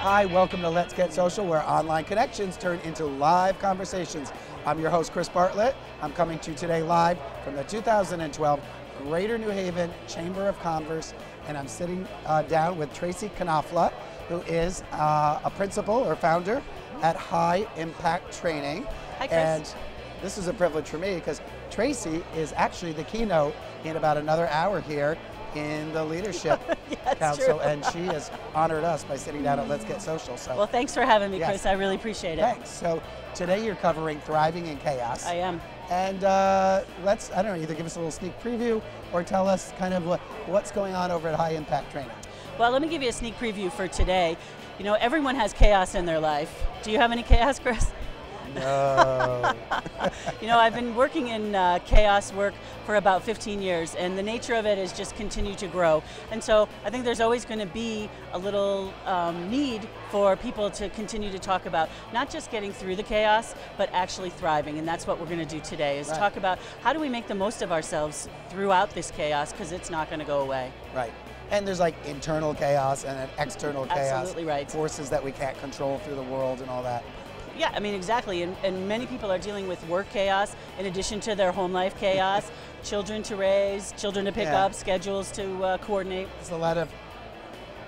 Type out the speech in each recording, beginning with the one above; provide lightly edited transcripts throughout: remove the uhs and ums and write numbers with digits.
Hi, welcome to Let's Get Social, where online connections turn into live conversations. I'm your host, Chris Bartlett. I'm coming to you today live from the 2012 Greater New Haven Chamber of Commerce, and I'm sitting down with Tracy Knofla, who is a principal or founder at High Impact Training. Hi, Chris. And this is a privilege for me because Tracy is actually the keynote in about another hour here in the Leadership Council, and she has honored us by sitting down at Let's Get Social. So, well, thanks for having me, yes. Chris. I really appreciate it. Thanks. So today you're covering Thriving in Chaos. I am. And let's, I don't know, either give us a little sneak preview or tell us kind of what's going on over at High Impact Training. Well, let me give you a sneak preview for today. You know, everyone has chaos in their life. Do you have any chaos, Chris? No. You know, I've been working in chaos work for about 15 years, and the nature of it is just continue to grow. And so I think there's always going to be a little need for people to continue to talk about not just getting through the chaos, but actually thriving. And that's what we're going to do today, is talk about how do we make the most of ourselves throughout this chaos, because it's not going to go away. Right. And there's like internal chaos and an external chaos. Absolutely right. Forces that we can't control through the world and all that. Yeah, I mean, exactly, and many people are dealing with work chaos in addition to their home life chaos, children to raise, children to pick up, schedules to coordinate. There's a lot of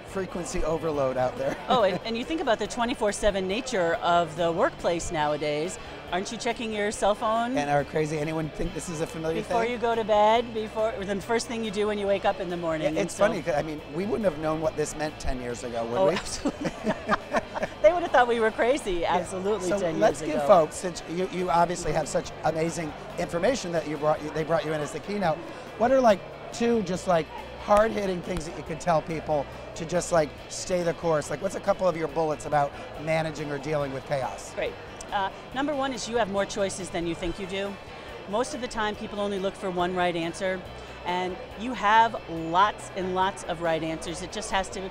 frequency overload out there. Oh, and you think about the 24/7 nature of the workplace nowadays. Aren't you checking your cell phone? And are crazy, anyone think this is a familiar thing? Before you go to bed, the first thing you do when you wake up in the morning. Yeah, it's funny, I mean, we wouldn't have known what this meant 10 years ago, would we? Absolutely. They would have thought we were crazy, absolutely, so 10 years ago. let's give folks, since you obviously have such amazing information that they brought you in as the keynote, what are like two just like hard-hitting things that you could tell people to just like stay the course? Like what's a couple of your bullets about managing or dealing with chaos? Great. Number one is you have more choices than you think you do. Most of the time people only look for one right answer, and you have lots and lots of right answers. It just has to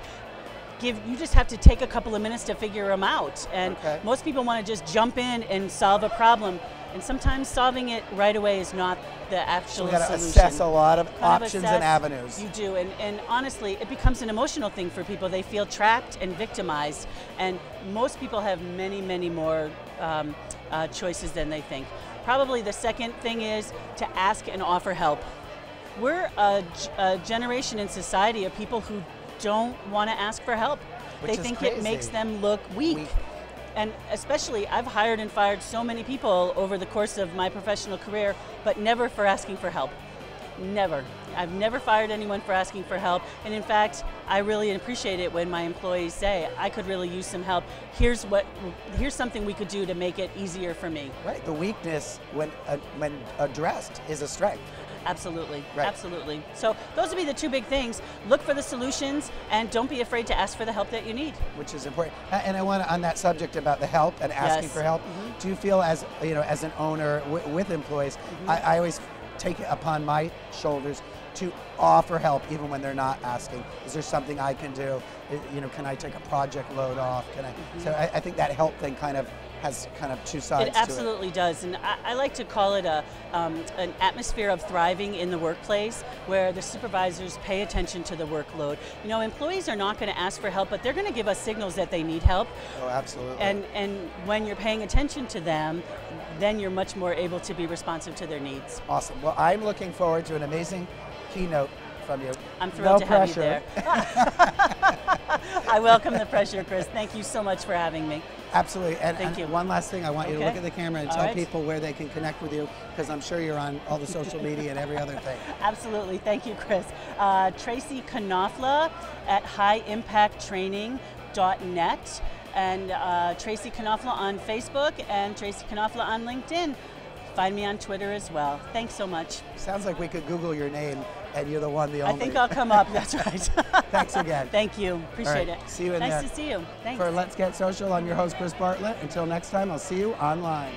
you just have to take a couple of minutes to figure them out. And most people want to just jump in and solve a problem. And sometimes solving it right away is not the actual solution. So you got to assess a lot of options and avenues. You do, and honestly, it becomes an emotional thing for people. They feel trapped and victimized, and most people have many, many more choices than they think. Probably the second thing is to ask and offer help. We're a generation in society of people who don't want to ask for help. They think it makes them look weak. And especially, I've hired and fired so many people over the course of my professional career, but never for asking for help. Never. I've never fired anyone for asking for help. And in fact, I really appreciate it when my employees say, I could really use some help. Here's something we could do to make it easier for me. Right. The weakness, when addressed, is a strength. Absolutely, absolutely. So those would be the two big things. Look for the solutions, and don't be afraid to ask for the help that you need. Which is important. And I want to, on that subject about the help and asking for help, do you feel as, you know, as an owner with employees, I always take it upon my shoulders to offer help even when they're not asking. Is there something I can do? You know, can I take a project load off? Can I? So I think that help thing kind of has kind of two sides to it. It absolutely does, and I like to call it an atmosphere of thriving in the workplace where the supervisors pay attention to the workload. You know, employees are not going to ask for help, but they're going to give us signals that they need help. Oh, absolutely. And when you're paying attention to them, then you're much more able to be responsive to their needs. Awesome. Well, I'm looking forward to an amazing keynote from you. I'm thrilled to have you there. I welcome the pressure, Chris. Thank you so much for having me. Absolutely. And, Thank you. One last thing, I want you to look at the camera and tell people where they can connect with you, because I'm sure you're on all the social media and every other thing. Absolutely. Thank you, Chris. Tracy Knofla at highimpacttraining.net, and Tracy Knofla on Facebook, and Tracy Knofla on LinkedIn. Find me on Twitter as well. Thanks so much. Sounds like we could Google your name and you're the one, the only. I think I'll come up, that's right. Thanks again. Thank you, appreciate it. See you in there. Nice to see you, thanks. For Let's Get Social, I'm your host, Chris Bartlett. Until next time, I'll see you online.